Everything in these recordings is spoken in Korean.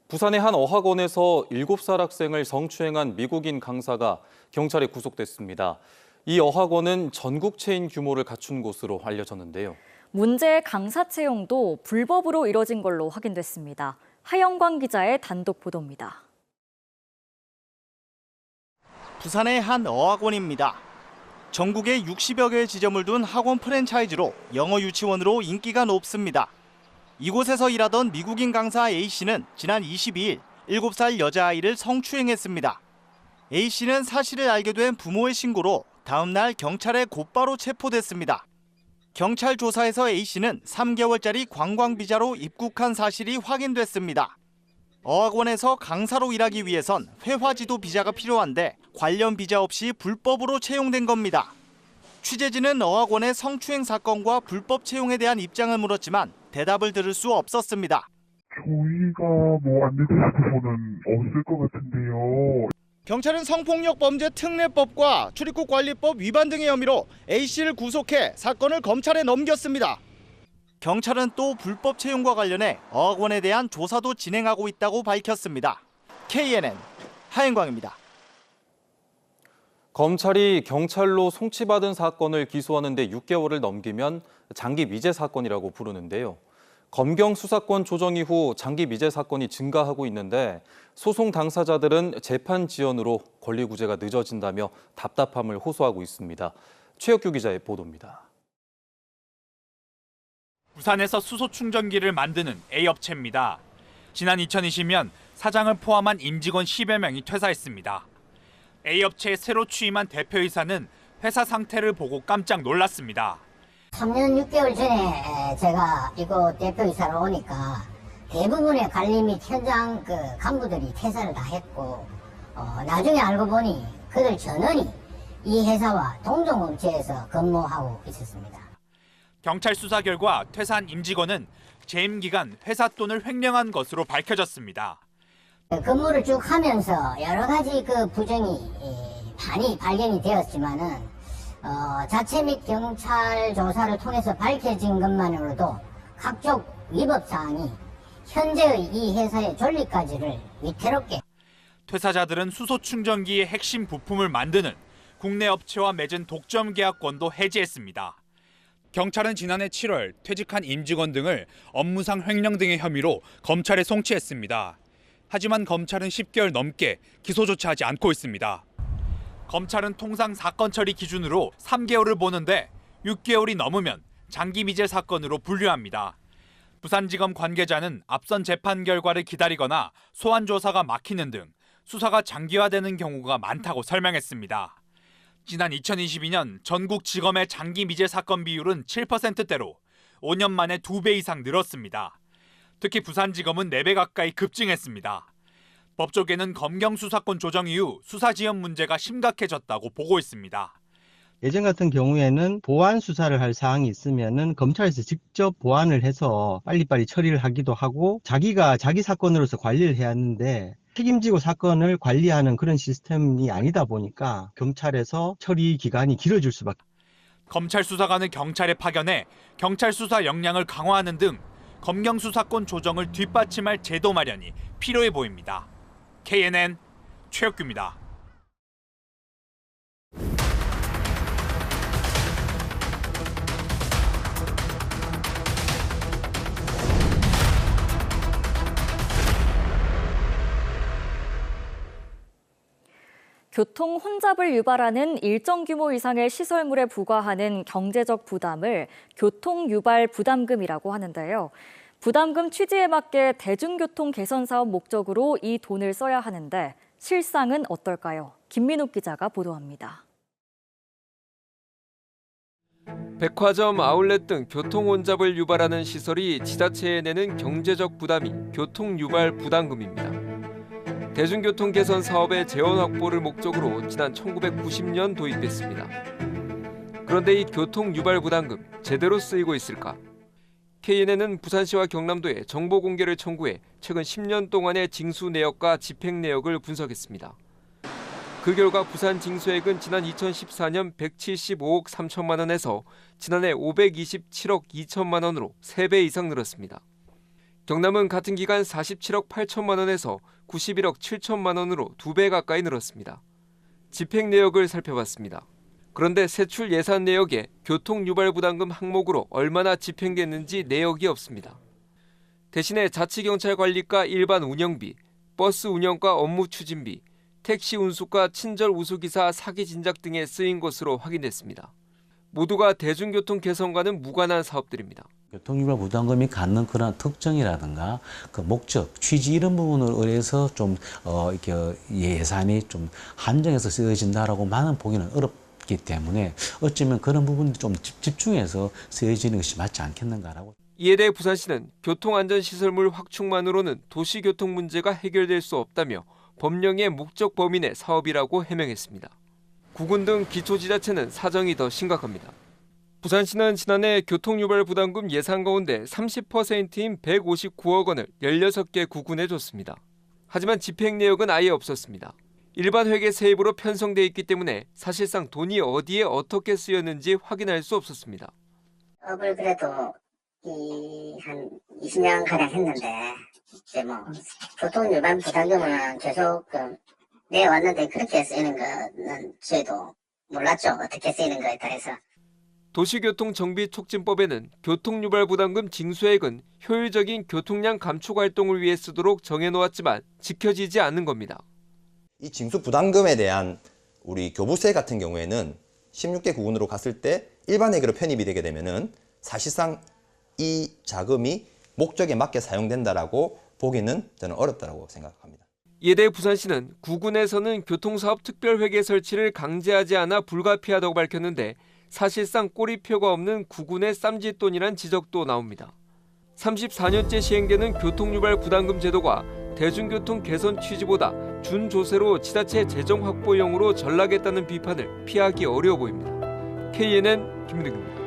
부산의 한 어학원에서 7살 학생을 성추행한 미국인 강사가 경찰에 구속됐습니다. 이 어학원은 전국 체인 규모를 갖춘 곳으로 알려졌는데요. 문제의 강사 채용도 불법으로 이뤄진 걸로 확인됐습니다. 하영광 기자의 단독 보도입니다. 부산의 한 어학원입니다. 전국에 60여 개의 지점을 둔 학원 프랜차이즈로 영어 유치원으로 인기가 높습니다. 이곳에서 일하던 미국인 강사 A씨는 지난 22일 7살 여자아이를 성추행했습니다. A씨는 사실을 알게 된 부모의 신고로 다음 날 경찰에 곧바로 체포됐습니다. 경찰 조사에서 A씨는 3개월짜리 관광비자로 입국한 사실이 확인됐습니다. 어학원에서 강사로 일하기 위해선 회화지도 비자가 필요한데 관련 비자 없이 불법으로 채용된 겁니다. 취재진은 어학원의 성추행 사건과 불법 채용에 대한 입장을 물었지만 대답을 들을 수 없었습니다. 저희가 안내될 부분은 없을 것 같은데요. 경찰은 성폭력범죄특례법과 출입국관리법 위반 등의 혐의로 A씨를 구속해 사건을 검찰에 넘겼습니다. 경찰은 또 불법 채용과 관련해 어학원에 대한 조사도 진행하고 있다고 밝혔습니다. KNN 하영광입니다. 검찰이 경찰로 송치받은 사건을 기소하는 데 6개월을 넘기면 장기 미제 사건이라고 부르는데요. 검경 수사권 조정 이후 장기 미제 사건이 증가하고 있는데 소송 당사자들은 재판 지연으로 권리 구제가 늦어진다며 답답함을 호소하고 있습니다. 최혁규 기자의 보도입니다. 부산에서 수소 충전기를 만드는 A업체입니다. 지난 2020년 사장을 포함한 임직원 10여 명이 퇴사했습니다. A업체에 새로 취임한 대표이사는 회사 상태를 보고 깜짝 놀랐습니다. 3년 6개월 전에 제가 이곳 대표이사로 오니까 대부분의 관리 및 현장 간부들이 퇴사를 다 했고 나중에 알고 보니 그들 전원이 이 회사와 동종업체에서 근무하고 있었습니다. 경찰 수사 결과 퇴사한 임직원은 재임 기간 회사 돈을 횡령한 것으로 밝혀졌습니다. 근무를 쭉 하면서 여러 가지 부정이 많이 발견이 되었지만은 자체 및 경찰 조사를 통해서 밝혀진 것만으로도 각종 위법 사항이 현재의 이 회사의 존립까지를 위태롭게. 퇴사자들은 수소 충전기의 핵심 부품을 만드는 국내 업체와 맺은 독점 계약권도 해지했습니다. 경찰은 지난해 7월 퇴직한 임직원 등을 업무상 횡령 등의 혐의로 검찰에 송치했습니다. 하지만 검찰은 10개월 넘게 기소조차 하지 않고 있습니다. 검찰은 통상 사건 처리 기준으로 3개월을 보는데 6개월이 넘으면 장기 미제 사건으로 분류합니다. 부산지검 관계자는 앞선 재판 결과를 기다리거나 소환 조사가 막히는 등 수사가 장기화되는 경우가 많다고 설명했습니다. 지난 2022년 전국 지검의 장기 미제 사건 비율은 7%대로 5년 만에 2배 이상 늘었습니다. 특히 부산지검은 4배 가까이 급증했습니다. 법조계는 검경 수사권 조정 이후 수사 지연 문제가 심각해졌다고 보고 있습니다. 예전 같은 경우에는 보완 수사를 할 사항이 있으면은 검찰에서 직접 보완을 해서 빨리빨리 처리를 하기도 하고 자기가 자기 사건으로서 관리를 해야 하는데 책임지고 사건을 관리하는 그런 시스템이 아니다 보니까 경찰에서 처리 기간이 길어질 수밖에. 검찰 수사관을 경찰에 파견해 경찰 수사 역량을 강화하는 등 검경 수사권 조정을 뒷받침할 제도 마련이 필요해 보입니다. KNN 최혁규입니다. 교통 혼잡을 유발하는 일정 규모 이상의 시설물에 부과하는 경제적 부담을 교통 유발 부담금이라고 하는데요. 부담금 취지에 맞게 대중교통 개선 사업 목적으로 이 돈을 써야 하는데 실상은 어떨까요? 김민욱 기자가 보도합니다. 백화점, 아울렛 등 교통 혼잡을 유발하는 시설이 지자체에 내는 경제적 부담이 교통 유발 부담금입니다. 대중교통 개선 사업의 재원 확보를 목적으로 지난 1990년 도입됐습니다. 그런데 이 교통 유발 부담금 제대로 쓰이고 있을까? KNN은 부산시와 경남도에 정보 공개를 청구해 최근 10년 동안의 징수 내역과 집행 내역을 분석했습니다. 그 결과 부산 징수액은 지난 2014년 175억 3천만 원에서 지난해 527억 2천만 원으로 3배 이상 늘었습니다. 경남은 같은 기간 47억 8천만 원에서 91억 7천만 원으로 2배 가까이 늘었습니다. 집행 내역을 살펴봤습니다. 그런데 세출 예산 내역에 교통유발부담금 항목으로 얼마나 집행됐는지 내역이 없습니다. 대신에 자치경찰관리과 일반 운영비, 버스 운영과 업무 추진비, 택시 운수과 친절 우수기사 사기 진작 등에 쓰인 것으로 확인됐습니다. 모두가 대중교통 개선과는 무관한 사업들입니다. 교통유발 부담금이 갖는 그런 특징이라든가 그 목적, 취지 이런 부분을 의해서 좀 이렇게 예산이 좀 한정해서 쓰여진다라고만은 보기는 어렵기 때문에 어쩌면 그런 부분이 좀 집중해서 쓰여지는 것이 맞지 않겠는가라고. 이에 대해 부산시는 교통안전시설물 확충만으로는 도시교통 문제가 해결될 수 없다며 법령의 목적 범위 내 사업이라고 해명했습니다. 구군 등 기초지자체는 사정이 더 심각합니다. 부산시는 지난해 교통유발 부담금 예산 가운데 30%인 159억 원을 16개 구군에 줬습니다. 하지만 집행 내역은 아예 없었습니다. 일반 회계 세입으로 편성돼 있기 때문에 사실상 돈이 어디에 어떻게 쓰였는지 확인할 수 없었습니다. 업을 그래도 한 20년 가량 했는데 이제 뭐 교통유발 부담금은 계속 내왔는데 그렇게 쓰이는 거는 저희도 몰랐죠. 어떻게 쓰이는 거에 따라서. 도시교통정비촉진법에는 교통유발부담금 징수액은 효율적인 교통량 감축 활동을 위해 쓰도록 정해놓았지만 지켜지지 않는 겁니다. 이 징수 부담금에 대한 우리 교부세 같은 경우에는 16개 구군으로 갔을 때 일반 회계로 편입이 되게 되면은 사실상 이 자금이 목적에 맞게 사용된다라고 보기는 저는 어렵다고 생각합니다. 이에 대해 부산시는 구군에서는 교통사업 특별회계 설치를 강제하지 않아 불가피하다고 밝혔는데 사실상 꼬리표가 없는 구군의 쌈짓돈이란 지적도 나옵니다. 34년째 시행되는 교통유발 부담금 제도가 대중교통 개선 취지보다 준조세로 지자체 재정 확보용으로 전락했다는 비판을 피하기 어려워 보입니다. KNN 김민욱입니다.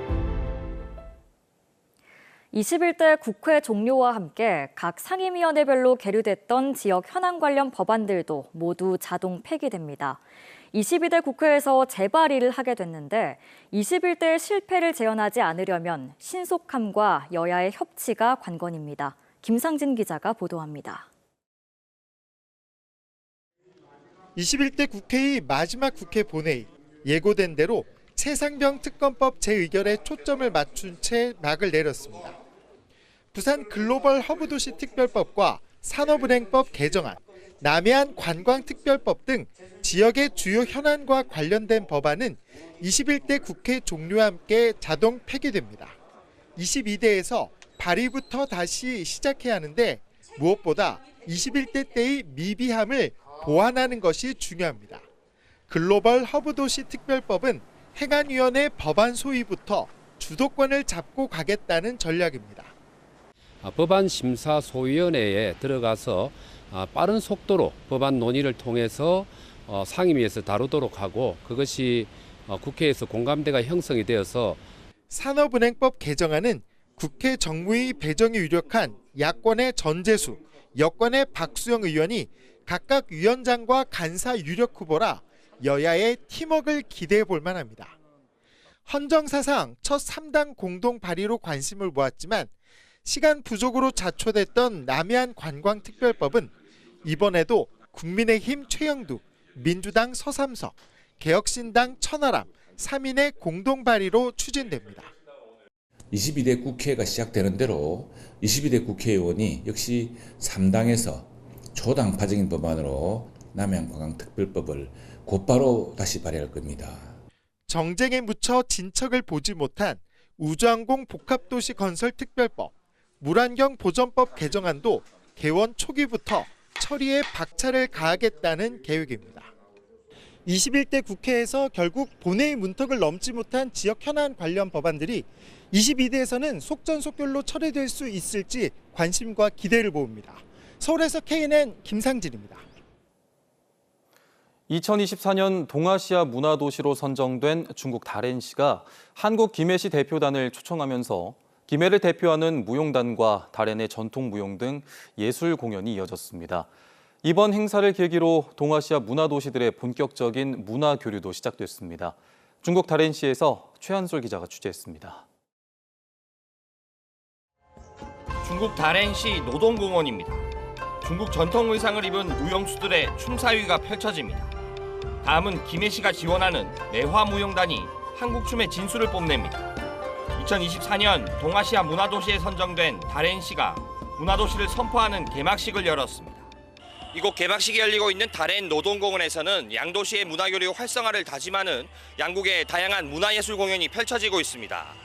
21대 국회 종료와 함께 각 상임위원회별로 계류됐던 지역 현안 관련 법안들도 모두 자동 폐기됩니다. 22대 국회에서 재발의를 하게 됐는데 21대의 실패를 재현하지 않으려면 신속함과 여야의 협치가 관건입니다. 김상진 기자가 보도합니다. 21대 국회의 마지막 국회 본회의, 예고된 대로 최상병 특검법 재의결에 초점을 맞춘 채 막을 내렸습니다. 부산 글로벌 허브도시 특별법과 산업은행법 개정안, 남해안 관광특별법 등 지역의 주요 현안과 관련된 법안은 21대 국회 종료와 함께 자동 폐기됩니다. 22대에서 발의부터 다시 시작해야 하는데 무엇보다 21대 때의 미비함을 보완하는 것이 중요합니다. 글로벌 허브도시 특별법은 행안위원회 법안 소위부터 주도권을 잡고 가겠다는 전략입니다. 법안 심사 소위원회에 들어가서 빠른 속도로 법안 논의를 통해서 상임위에서 다루도록 하고 그것이 국회에서 공감대가 형성이 되어서 산업은행법 개정안은 국회 정무위 배정이 유력한 야권의 전재수, 여권의 박수영 의원이 각각 위원장과 간사 유력 후보라 여야의 팀워크를 기대해 볼 만합니다. 헌정사상 첫 3당 공동 발의로 관심을 모았지만 시간 부족으로 자초됐던 남해안 관광특별법은 이번에도 국민의힘 최영두, 민주당 서삼석, 개혁신당 천하람, 3인의 공동 발의로 추진됩니다. 22대 국회가 시작되는 대로 22대 국회의원이 역시 3당에서 초당파적인 법안으로 남해안 관광특별법을 곧바로 다시 발의할 겁니다. 정쟁에 묻혀 진척을 보지 못한 우주항공 복합도시 건설 특별법, 물안경 보전법 개정안도 개원 초기부터 처리에 박차를 가하겠다는 계획입니다. 21대 국회에서 결국 본회의 문턱을 넘지 못한 지역 현안 관련 법안들이 22대에서는 속전속결로 처리될 수 있을지 관심과 기대를 모읍니다. 서울에서 KNN 김상진입니다. 2024년 동아시아 문화도시로 선정된 중국 다롄시가 한국 김해시 대표단을 초청하면서 김해를 대표하는 무용단과 다롄의 전통 무용 등 예술 공연이 이어졌습니다. 이번 행사를 계기로 동아시아 문화도시들의 본격적인 문화 교류도 시작됐습니다. 중국 다롄시에서 최한솔 기자가 취재했습니다. 중국 다롄시 노동공원입니다. 중국 전통 의상을 입은 무용수들의 춤사위가 펼쳐집니다. 다음은 김해시가 지원하는 매화무용단이 한국춤의 진수를 뽐냅니다. 2024년 동아시아 문화도시에 선정된 다롄시가 문화도시를 선포하는 개막식을 열었습니다. 이곳 개막식이 열리고 있는 다롄 노동공원에서는 양도시의 문화교류 활성화를 다짐하는 양국의 다양한 문화예술 공연이 펼쳐지고 있습니다.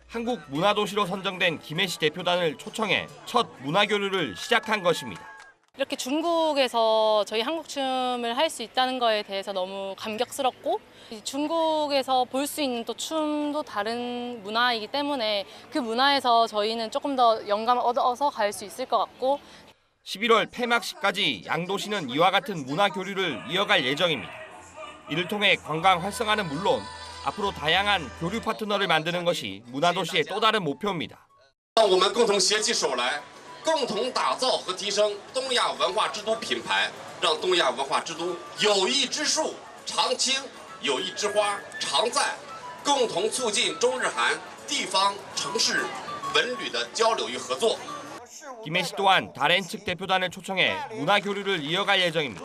한국 문화도시로 선정된 김해시 대표단을 초청해 첫 문화교류를 시작한 것입니다. 이렇게 중국에서 저희 한국춤을 할 수 있다는 거에 대해서 너무 감격스럽고 중국에서 볼 수 있는 또 춤도 다른 문화이기 때문에 그 문화에서 저희는 조금 더 영감을 얻어서 갈 수 있을 것 같고 11월 폐막식까지 양도시는 이와 같은 문화교류를 이어갈 예정입니다. 이를 통해 관광 활성화는 물론 앞으로 다양한 교류 파트너를 만드는 것이 문화도시의 또 다른 목표입니다. 我们共同携起手来共同打造和提升东亚文化之都品牌，让东亚文化之都友谊之树常青，友谊之花常在，共同促进中日韩地方城市文旅的交流与合作。 김해시 또한 다롄 측 대표단을 초청해 문화교류를 이어갈 예정입니다.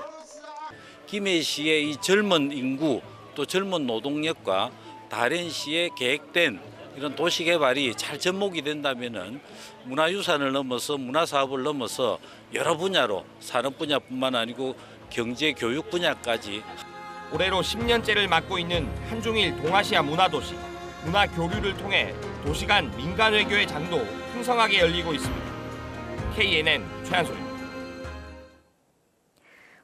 김해시의 이 젊은 인구 또 젊은 노동력과 다롄시의 계획된 이런 도시 개발이 잘 접목이 된다면은 문화유산을 넘어서 문화사업을 넘어서 여러 분야로 산업 분야뿐만 아니고 경제 교육 분야까지 올해로 10년째를 맡고 있는 한중일 동아시아 문화도시 문화교류를 통해 도시 간 민간 외교의 장도 풍성하게 열리고 있습니다. KNN 최한솔입니다.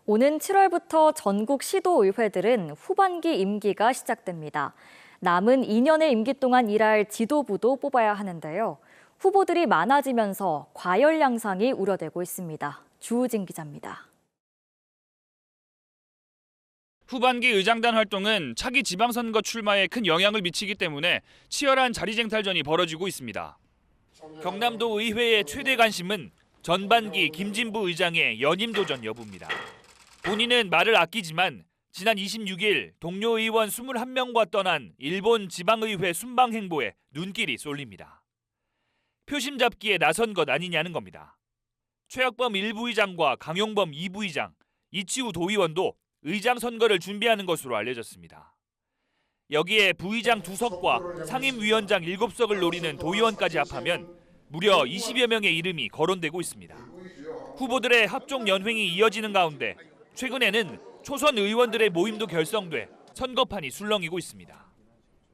오는 7월부터 전국 시도의회들은 후반기 임기가 시작됩니다. 남은 2년의 임기 동안 일할 지도부도 뽑아야 하는데요. 후보들이 많아지면서 과열 양상이 우려되고 있습니다. 주우진 기자입니다. 후반기 의장단 활동은 차기 지방선거 출마에 큰 영향을 미치기 때문에 치열한 자리쟁탈전이 벌어지고 있습니다. 경남도 의회의 최대 관심은 전반기 김진부 의장의 연임 도전 여부입니다. 본인은 말을 아끼지만 지난 26일 동료 의원 21명과 떠난 일본 지방의회 순방 행보에 눈길이 쏠립니다. 표심 잡기에 나선 것 아니냐는 겁니다. 최학범 1부의장과 강용범 2부의장, 이치우 도의원도 의장 선거를 준비하는 것으로 알려졌습니다. 여기에 부의장 2석과 상임위원장 7석을 노리는 도의원까지 합하면 무려 20여 명의 이름이 거론되고 있습니다. 후보들의 합종 연횡이 이어지는 가운데 최근에는 초선 의원들의 모임도 결성돼 선거판이 술렁이고 있습니다.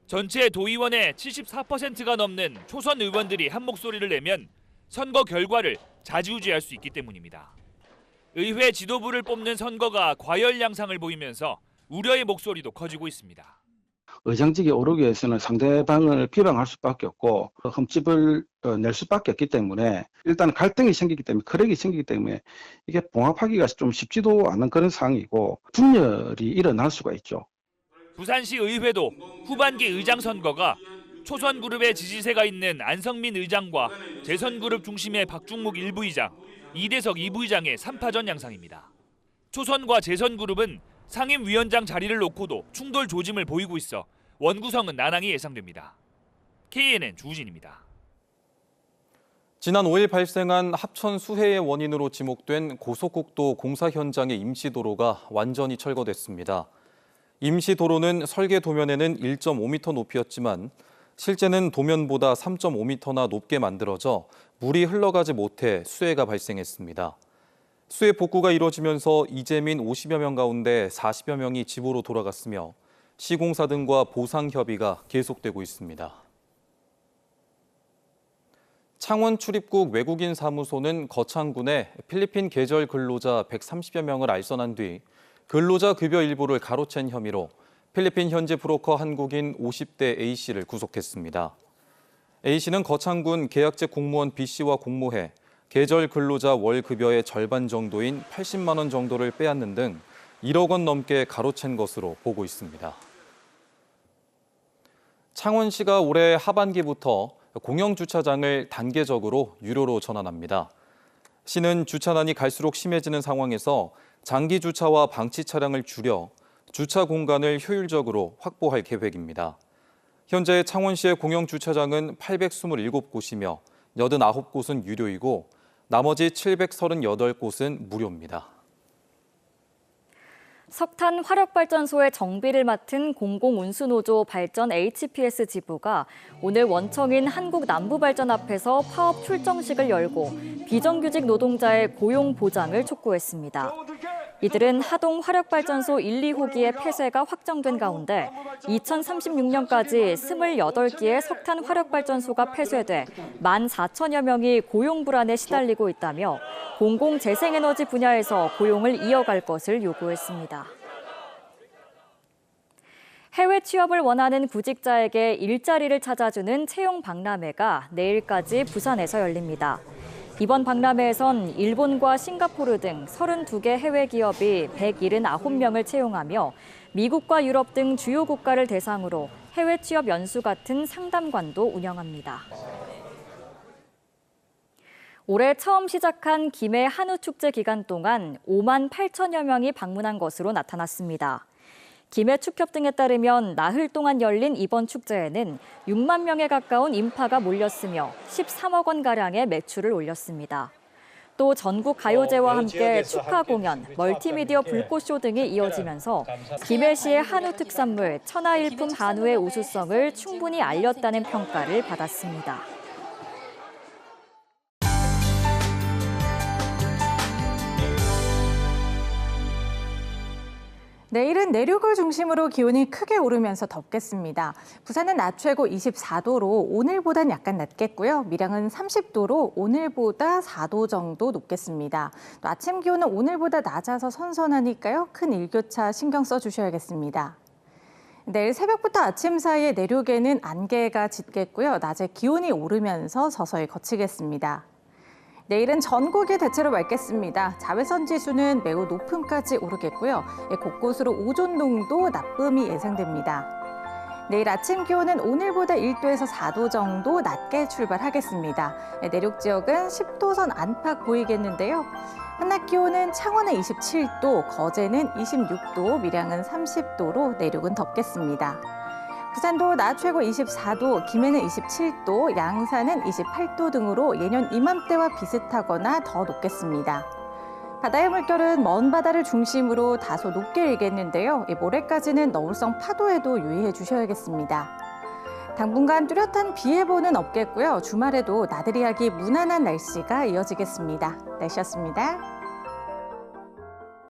전체 도의원의 74%가 넘는 초선 의원들이 한 목소리를 내면 선거 결과를 좌지우지할 수 있기 때문입니다. 의회 지도부를 뽑는 선거가 과열 양상을 보이면서 우려의 목소리도 커지고 있습니다. 의장직에 오르기 위해서는 상대방을 비방할 수밖에 없고 흠집을 낼 수밖에 없기 때문에 일단 갈등이 생기기 때문에 크랙이 생기기 때문에 이게 봉합하기가 좀 쉽지도 않은 그런 상황이고 분열이 일어날 수가 있죠. 부산시 의회도 후반기 의장 선거가 초선 그룹의 지지세가 있는 안성민 의장과 재선 그룹 중심의 박중묵 1부의장, 이대석 2부의장의 3파전 양상입니다. 초선과 재선 그룹은 상임위원장 자리를 놓고도 충돌 조짐을 보이고 있어 원구성은 난항이 예상됩니다. KNN 주우진입니다. 지난 5일 발생한 합천 수해의 원인으로 지목된 고속국도 공사 현장의 임시도로가 완전히 철거됐습니다. 임시도로는 설계 도면에는 1.5m 높이였지만 실제는 도면보다 3.5m나 높게 만들어져 물이 흘러가지 못해 수해가 발생했습니다. 수해 복구가 이루어지면서 이재민 50여 명 가운데 40여 명이 집으로 돌아갔으며 시공사 등과 보상 협의가 계속되고 있습니다. 창원 출입국 외국인 사무소는 거창군에 필리핀 계절 근로자 130여 명을 알선한 뒤 근로자 급여 일부를 가로챈 혐의로 필리핀 현지 브로커 한국인 50대 A씨를 구속했습니다. A씨는 거창군 계약직 공무원 B씨와 공모해 계절 근로자 월 급여의 절반 정도인 80만 원 정도를 빼앗는 등 1억 원 넘게 가로챈 것으로 보고 있습니다. 창원시가 올해 하반기부터 공영주차장을 단계적으로 유료로 전환합니다. 시는 주차난이 갈수록 심해지는 상황에서 장기 주차와 방치 차량을 줄여 주차 공간을 효율적으로 확보할 계획입니다. 현재 창원시의 공영주차장은 827곳이며 89곳은 유료이고 나머지 738곳은 무료입니다. 석탄 화력발전소의 정비를 맡은 공공운수노조 발전 HPS 지부가 오늘 원청인 한국남부발전 앞에서 파업 출정식을 열고 비정규직 노동자의 고용 보장을 촉구했습니다. 이들은 하동 화력발전소 1, 2호기의 폐쇄가 확정된 가운데 2036년까지 28개의 석탄 화력발전소가 폐쇄돼 14,000여 명이 고용 불안에 시달리고 있다며 공공재생에너지 분야에서 고용을 이어갈 것을 요구했습니다. 해외 취업을 원하는 구직자에게 일자리를 찾아주는 채용 박람회가 내일까지 부산에서 열립니다. 이번 박람회에선 일본과 싱가포르 등 32개 해외 기업이 179명을 채용하며 미국과 유럽 등 주요 국가를 대상으로 해외 취업 연수 같은 상담관도 운영합니다. 올해 처음 시작한 김해 한우축제 기간 동안 5만 8천여 명이 방문한 것으로 나타났습니다. 김해 축협 등에 따르면 나흘 동안 열린 이번 축제에는 6만 명에 가까운 인파가 몰렸으며 13억 원가량의 매출을 올렸습니다. 또 전국 가요제와 함께 축하 공연, 멀티미디어 불꽃쇼 등이 이어지면서 김해시의 한우 특산물 천하일품 한우의 우수성을 충분히 알렸다는 평가를 받았습니다. 내일은 내륙을 중심으로 기온이 크게 오르면서 덥겠습니다. 부산은 낮 최고 24도로 오늘보단 약간 낮겠고요. 밀양은 30도로 오늘보다 4도 정도 높겠습니다. 또 아침 기온은 오늘보다 낮아서 선선하니까요. 큰 일교차 신경 써주셔야겠습니다. 내일 새벽부터 아침 사이에 내륙에는 안개가 짙겠고요. 낮에 기온이 오르면서 서서히 거치겠습니다. 내일은 전국이 대체로 맑겠습니다. 자외선 지수는 매우 높음까지 오르겠고요. 곳곳으로 오존 농도 나쁨이 예상됩니다. 내일 아침 기온은 오늘보다 1도에서 4도 정도 낮게 출발하겠습니다. 내륙 지역은 10도선 안팎 보이겠는데요. 한낮 기온은 창원은 27도, 거제는 26도, 밀양은 30도로 내륙은 덥겠습니다. 부산도 낮 최고 24도, 김해는 27도, 양산은 28도 등으로 예년 이맘때와 비슷하거나 더 높겠습니다. 바다의 물결은 먼 바다를 중심으로 다소 높게 일겠는데요. 모레까지는 너울성 파도에도 유의해 주셔야겠습니다. 당분간 뚜렷한 비 예보는 없겠고요. 주말에도 나들이하기 무난한 날씨가 이어지겠습니다. 날씨였습니다.